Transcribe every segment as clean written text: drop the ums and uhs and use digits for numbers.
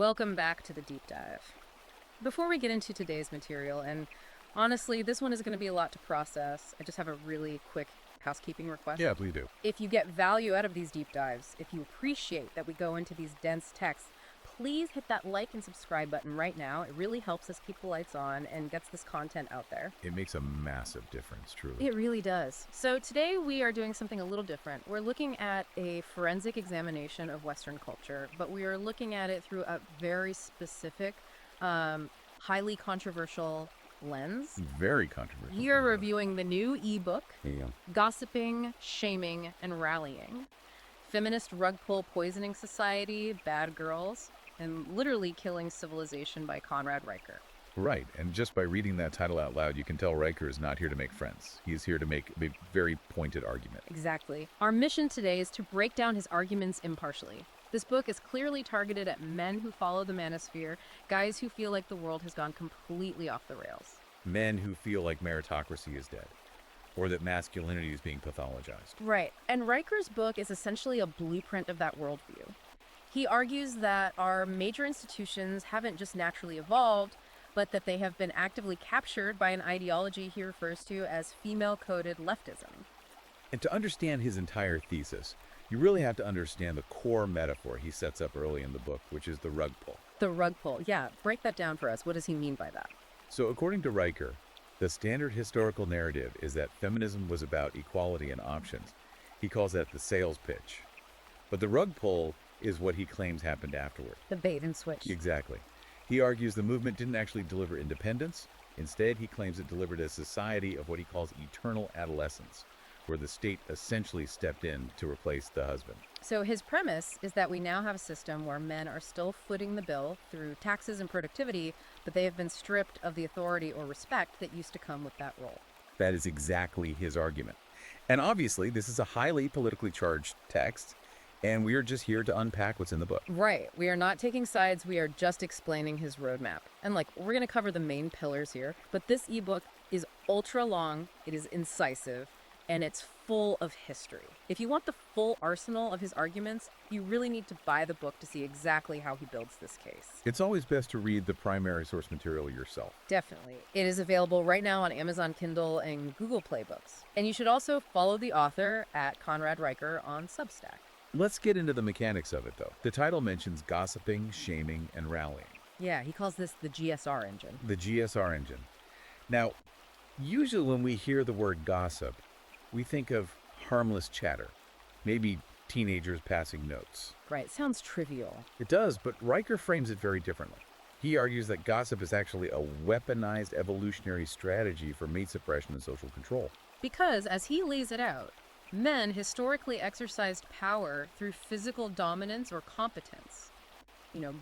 Welcome back to the deep dive. Before we get into today's material, and honestly, this one is going to be a lot to process, I just have a really quick housekeeping request. Yeah, please do. If you get value out of these deep dives, if you appreciate that we go into these dense texts, please hit that like and subscribe button right now. It really helps us keep the lights on and gets this content out there. It makes a massive difference, truly. It really does. So today we are doing something a little different. We're looking at a forensic examination of Western culture, but we are looking at it through a very specific, highly controversial lens. Very controversial. We are reviewing the new ebook, Yeah. Gossiping, Shaming, and Rallying. Feminist Rug Pull Poisoning Society, Bad Girls, and Literally Killing Civilization by Conrad Riker. Right, and just by reading that title out loud, you can tell Riker is not here to make friends. He's here to make a very pointed argument. Exactly. Our mission today is to break down his arguments impartially. This book is clearly targeted at men who follow the manosphere, guys who feel like the world has gone completely off the rails. Men who feel like meritocracy is dead, or that masculinity is being pathologized. Right. And Riker's book is essentially a blueprint of that worldview. He argues that our major institutions haven't just naturally evolved, but that they have been actively captured by an ideology he refers to as female-coded leftism. And to understand his entire thesis, you really have to understand the core metaphor he sets up early in the book, which is the rug pull. The rug pull. Yeah, break that down for us. What does he mean by that? So according to Riker, the standard historical narrative is that feminism was about equality and options. He calls that the sales pitch. But the rug pull is what he claims happened afterward. The bait and switch. Exactly. He argues the movement didn't actually deliver independence. Instead, he claims it delivered a society of what he calls eternal adolescence, where the state essentially stepped in to replace the husband. So his premise is that we now have a system where men are still footing the bill through taxes and productivity, but they have been stripped of the authority or respect that used to come with that role. That is exactly his argument. And obviously, this is a highly politically charged text, and we are just here to unpack what's in the book. Right. We are not taking sides. We are just explaining his roadmap. And we're going to cover the main pillars here, but this ebook is ultra long, it is incisive, and it's full of history. If you want the full arsenal of his arguments, you really need to buy the book to see exactly how he builds this case. It's always best to read the primary source material yourself. Definitely. It is available right now on Amazon Kindle and Google Play Books. And you should also follow the author at Conrad Riker on Substack. Let's get into the mechanics of it, though. The title mentions gossiping, shaming, and rallying. Yeah, he calls this the GSR engine. The GSR engine. Now, usually when we hear the word gossip, we think of harmless chatter, maybe teenagers passing notes. Right, sounds trivial. It does, but Riker frames it very differently. He argues that gossip is actually a weaponized evolutionary strategy for mate suppression and social control. Because, as he lays it out, men historically exercised power through physical dominance or competence.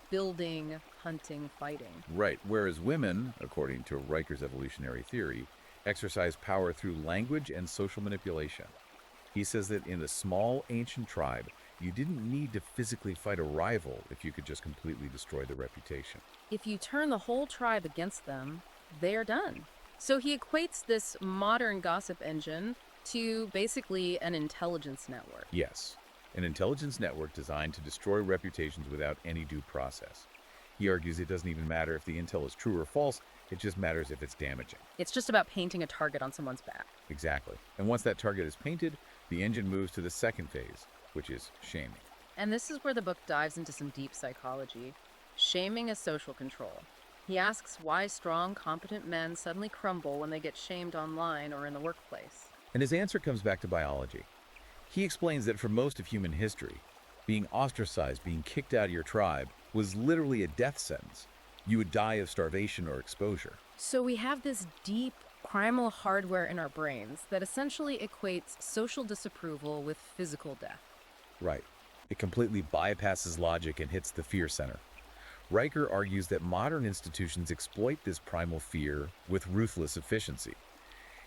Building, hunting, fighting. Right, whereas women, according to Riker's evolutionary theory, exercise power through language and social manipulation. He says that in a small, ancient tribe, you didn't need to physically fight a rival if you could just completely destroy their reputation. If you turn the whole tribe against them, they are done. So he equates this modern gossip engine to basically an intelligence network. Yes, an intelligence network designed to destroy reputations without any due process. He argues it doesn't even matter if the intel is true or false, it just matters if it's damaging. It's just about painting a target on someone's back. Exactly. And once that target is painted, the engine moves to the second phase, which is shaming. And this is where the book dives into some deep psychology. Shaming as social control. He asks why strong, competent men suddenly crumble when they get shamed online or in the workplace. And his answer comes back to biology. He explains that for most of human history, being ostracized, being kicked out of your tribe, was literally a death sentence. You would die of starvation or exposure. So we have this deep, primal hardware in our brains that essentially equates social disapproval with physical death. Right. It completely bypasses logic and hits the fear center. Riker argues that modern institutions exploit this primal fear with ruthless efficiency.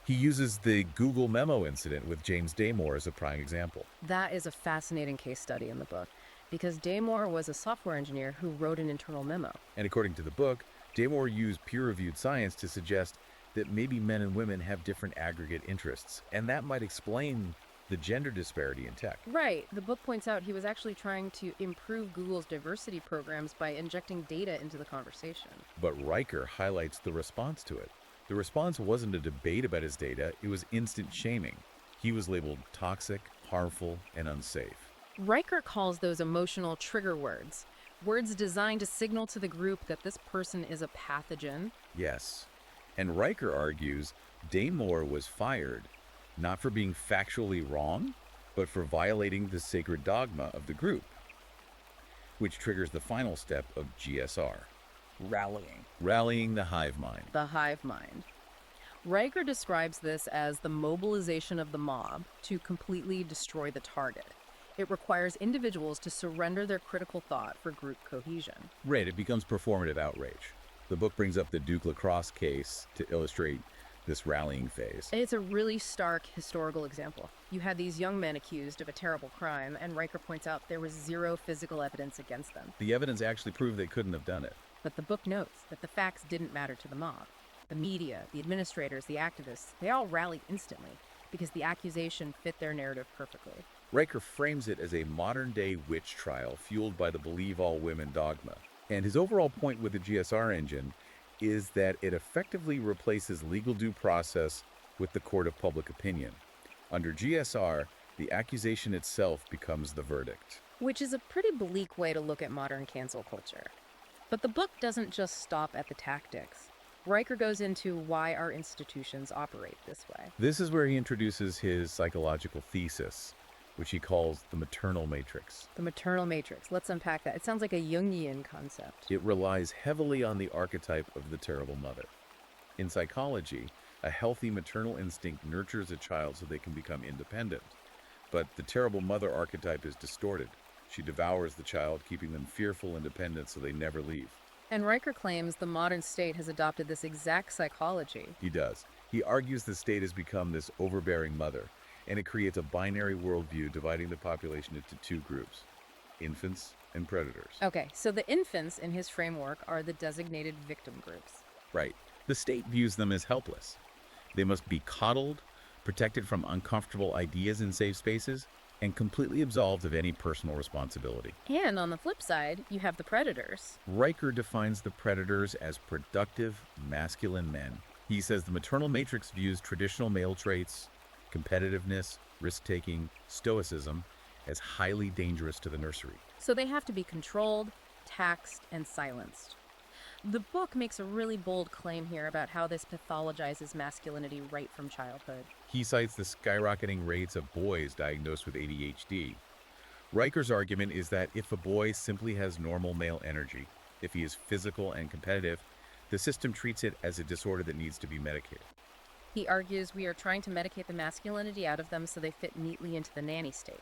He uses the Google memo incident with James Damore as a prime example. That is a fascinating case study in the book, because Damore was a software engineer who wrote an internal memo. And according to the book, Damore used peer-reviewed science to suggest that maybe men and women have different aggregate interests, and that might explain the gender disparity in tech. Right. The book points out he was actually trying to improve Google's diversity programs by injecting data into the conversation. But Riker highlights the response to it. The response wasn't a debate about his data, it was instant shaming. He was labeled toxic, harmful, and unsafe. Riker calls those emotional trigger words, words designed to signal to the group that this person is a pathogen. Yes. And Riker argues Damore was fired not for being factually wrong, but for violating the sacred dogma of the group, which triggers the final step of GSR. Rallying the hive mind. The hive mind. Riker describes this as the mobilization of the mob to completely destroy the target. It requires individuals to surrender their critical thought for group cohesion. Right, it becomes performative outrage. The book brings up the Duke lacrosse case to illustrate this rallying phase. It's a really stark historical example. You had these young men accused of a terrible crime, and Riker points out there was zero physical evidence against them. The evidence actually proved they couldn't have done it. But the book notes that the facts didn't matter to the mob. The media, the administrators, the activists, they all rallied instantly because the accusation fit their narrative perfectly. Riker frames it as a modern-day witch trial fueled by the believe all women dogma. And his overall point with the GSR engine is that it effectively replaces legal due process with the court of public opinion. Under GSR, the accusation itself becomes the verdict. Which is a pretty bleak way to look at modern cancel culture. But the book doesn't just stop at the tactics. Riker goes into why our institutions operate this way. This is where he introduces his psychological thesis, which he calls the maternal matrix. The maternal matrix. Let's unpack that. It sounds like a Jungian concept. It relies heavily on the archetype of the terrible mother. In psychology, a healthy maternal instinct nurtures a child so they can become independent. But the terrible mother archetype is distorted. She devours the child, keeping them fearful and dependent so they never leave. And Riker claims the modern state has adopted this exact psychology. He does. He argues the state has become this overbearing mother, and it creates a binary worldview dividing the population into two groups, infants and predators. Okay, so the infants in his framework are the designated victim groups. Right. The state views them as helpless. They must be coddled, protected from uncomfortable ideas in safe spaces, and completely absolved of any personal responsibility. And on the flip side, you have the predators. Riker defines the predators as productive, masculine men. He says the maternal matrix views traditional male traits, competitiveness, risk-taking, stoicism, as highly dangerous to the nursery. So they have to be controlled, taxed, and silenced. The book makes a really bold claim here about how this pathologizes masculinity right from childhood. He cites the skyrocketing rates of boys diagnosed with ADHD. Riker's argument is that if a boy simply has normal male energy, if he is physical and competitive, the system treats it as a disorder that needs to be medicated. He argues we are trying to medicate the masculinity out of them so they fit neatly into the nanny state.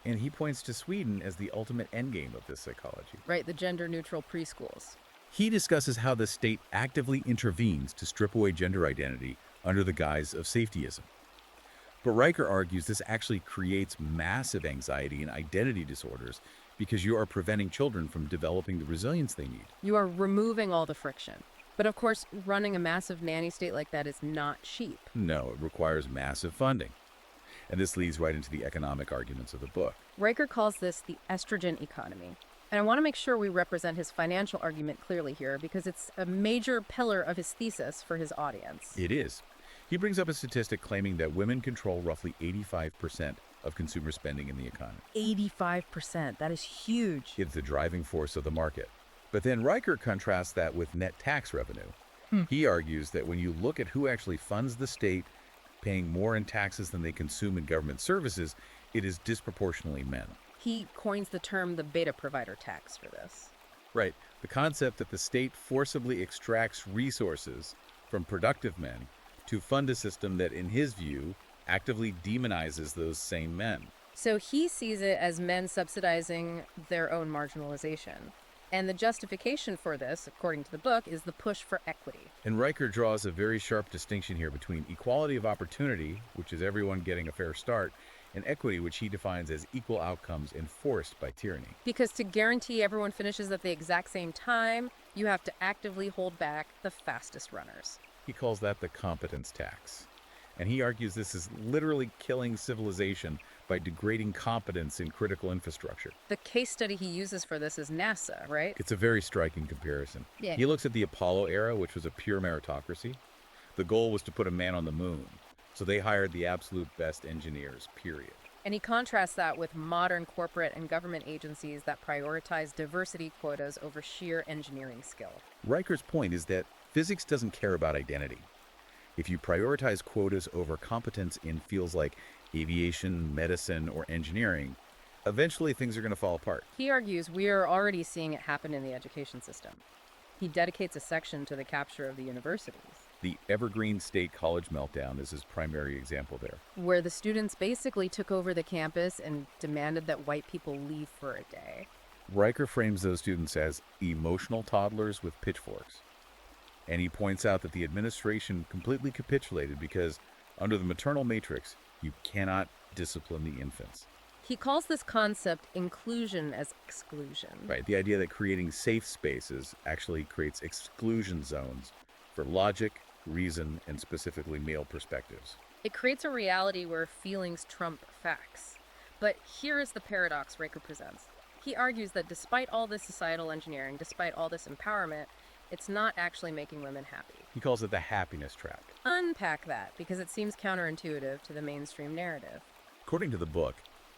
And he points to Sweden as the ultimate endgame of this psychology. Right, the gender-neutral preschools. He discusses how the state actively intervenes to strip away gender identity under the guise of safetyism. But Riker argues this actually creates massive anxiety and identity disorders because you are preventing children from developing the resilience they need. You are removing all the friction. But of course, running a massive nanny state like that is not cheap. No, it requires massive funding. And this leads right into the economic arguments of the book. Riker calls this the estrogen economy. And I want to make sure we represent his financial argument clearly here because it's a major pillar of his thesis for his audience. It is. He brings up a statistic claiming that women control roughly 85% of consumer spending in the economy. 85%. That is huge. It's the driving force of the market. But then Riker contrasts that with net tax revenue. He argues that when you look at who actually funds the state, paying more in taxes than they consume in government services, it is disproportionately men. He coins the term the beta provider tax for this. Right. The concept that the state forcibly extracts resources from productive men to fund a system that, in his view, actively demonizes those same men. So he sees it as men subsidizing their own marginalization. And the justification for this, according to the book, is the push for equity. And Riker draws a very sharp distinction here between equality of opportunity, which is everyone getting a fair start, and equity, which he defines as equal outcomes enforced by tyranny. Because to guarantee everyone finishes at the exact same time, you have to actively hold back the fastest runners. He calls that the competence tax. And he argues this is literally killing civilization by degrading competence in critical infrastructure. The case study he uses for this is NASA, right? It's a very striking comparison. Yeah. He looks at the Apollo era, which was a pure meritocracy. The goal was to put a man on the moon, so they hired the absolute best engineers, period. And he contrasts that with modern corporate and government agencies that prioritize diversity quotas over sheer engineering skill. Riker's point is that physics doesn't care about identity. If you prioritize quotas over competence in fields like aviation, medicine, or engineering, eventually things are going to fall apart. He argues we are already seeing it happen in the education system. He dedicates a section to the capture of the universities, The Evergreen State College meltdown is his primary example there. where the students basically took over the campus and demanded that white people leave for a day. Riker frames those students as emotional toddlers with pitchforks. And he points out that the administration completely capitulated because under the maternal matrix, you cannot discipline the infants. He calls this concept inclusion as exclusion. Right, the idea that creating safe spaces actually creates exclusion zones for logic, reason, and specifically male perspectives. It creates a reality where feelings trump facts. But here is the paradox Riker presents. He argues that despite all this societal engineering, despite all this empowerment, it's not actually making women happy. He calls it the happiness trap. Unpack that, because it seems counterintuitive to the mainstream narrative. According to the book,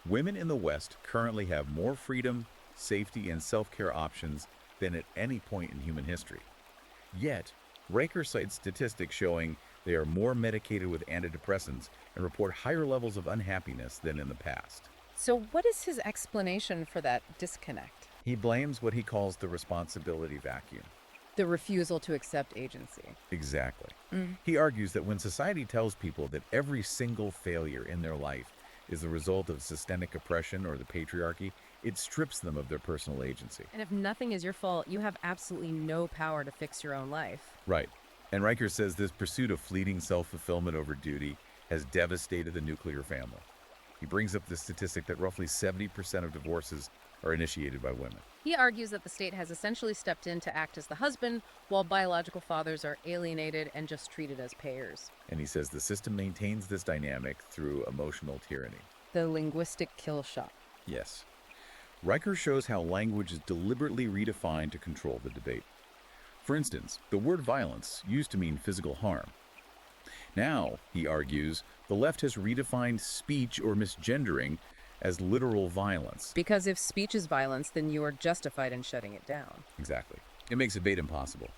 women in the West currently have more freedom, safety, and self-care options than at any point in human history. Yet, Riker cites statistics showing they are more medicated with antidepressants and report higher levels of unhappiness than in the past. So what is his explanation for that disconnect? He blames what he calls the responsibility vacuum. The refusal to accept agency. Exactly. He argues that when society tells people that every single failure in their life is the result of systemic oppression or the patriarchy, it strips them of their personal agency. And if nothing is your fault, you have absolutely no power to fix your own life. Right. And Riker says this pursuit of fleeting self-fulfillment over duty has devastated the nuclear family. He brings up the statistic that roughly 70% of divorces are initiated by women. He argues that the state has essentially stepped in to act as the husband, while biological fathers are alienated and just treated as payers. And he says the system maintains this dynamic through emotional tyranny. The linguistic kill shot. Yes. Riker shows how language is deliberately redefined to control the debate. For instance, the word violence used to mean physical harm. Now, he argues, the left has redefined speech or misgendering as literal violence. Because if speech is violence, then you are justified in shutting it down. Exactly. It makes debate impossible.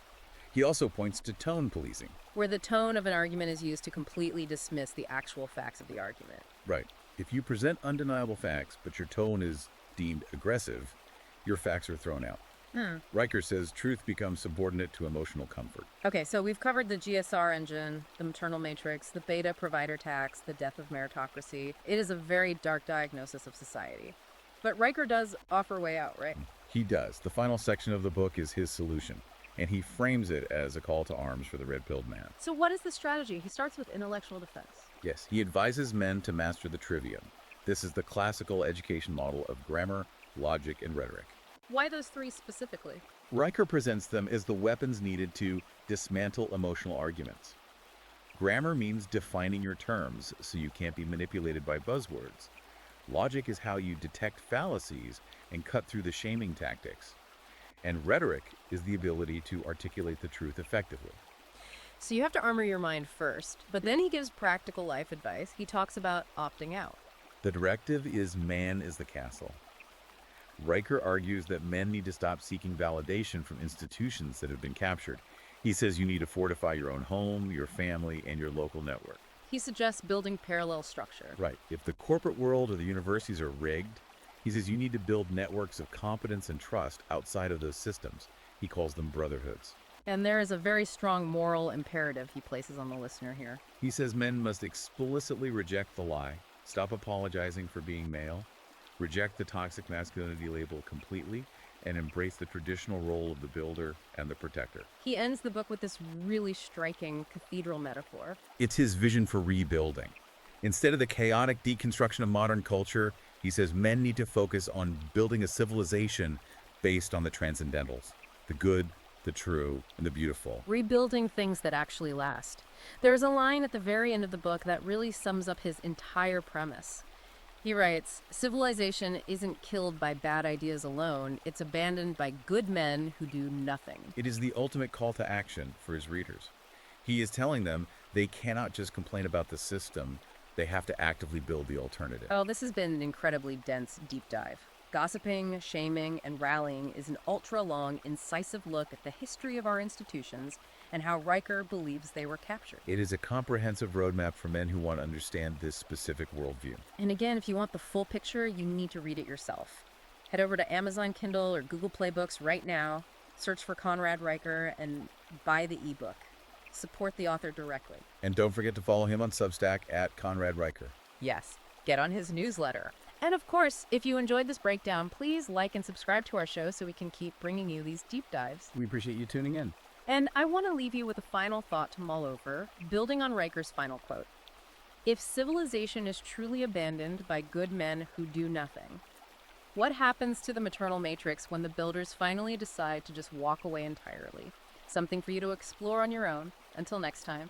He also points to tone policing. Where the tone of an argument is used to completely dismiss the actual facts of the argument. Right. If you present undeniable facts, but your tone is deemed aggressive, your facts are thrown out. Riker says truth becomes subordinate to emotional comfort. Okay, so we've covered the GSR engine, the maternal matrix, the beta provider tax, the death of meritocracy. It is a very dark diagnosis of society. But Riker does offer a way out, right? He does. The final section of the book is his solution, and he frames it as a call to arms for the red-pilled man. So what is the strategy? He starts with intellectual defense. Yes, he advises men to master the trivium. This is the classical education model of grammar, logic, and rhetoric. Why those three specifically? Riker presents them as the weapons needed to dismantle emotional arguments. Grammar means defining your terms so you can't be manipulated by buzzwords. Logic is how you detect fallacies and cut through the shaming tactics. And rhetoric is the ability to articulate the truth effectively. So you have to armor your mind first, but then he gives practical life advice. He talks about opting out. The directive is man is the castle. Riker argues that men need to stop seeking validation from institutions that have been captured. He says you need to fortify your own home, your family, and your local network. He suggests building parallel structure. Right. If the corporate world or the universities are rigged, he says you need to build networks of competence and trust outside of those systems. He calls them brotherhoods. And there is a very strong moral imperative he places on the listener here. He says men must explicitly reject the lie, stop apologizing for being male, reject the toxic masculinity label completely, and embrace the traditional role of the builder and the protector. He ends the book with this really striking cathedral metaphor. It's his vision for rebuilding. Instead of the chaotic deconstruction of modern culture, he says men need to focus on building a civilization based on the transcendentals, the good, the true, and the beautiful. Rebuilding things that actually last. There's a line at the very end of the book that really sums up his entire premise. He writes, "Civilization isn't killed by bad ideas alone, it's abandoned by good men who do nothing." It is the ultimate call to action for his readers. He is telling them they cannot just complain about the system, they have to actively build the alternative. Oh, this has been an incredibly dense deep dive. Gossiping, shaming, and rallying is an ultra-long, incisive look at the history of our institutions and how Riker believes they were captured. It is a comprehensive roadmap for men who want to understand this specific worldview. And again, if you want the full picture, you need to read it yourself. Head over to Amazon Kindle or Google Play Books right now, search for Conrad Riker, and buy the ebook. Support the author directly. And don't forget to follow him on Substack at Conrad Riker. Yes, get on his newsletter. And of course, if you enjoyed this breakdown, please like and subscribe to our show so we can keep bringing you these deep dives. We appreciate you tuning in. And I want to leave you with a final thought to mull over, building on Riker's final quote. If civilization is truly abandoned by good men who do nothing, what happens to the maternal matrix when the builders finally decide to just walk away entirely? Something for you to explore on your own. Until next time.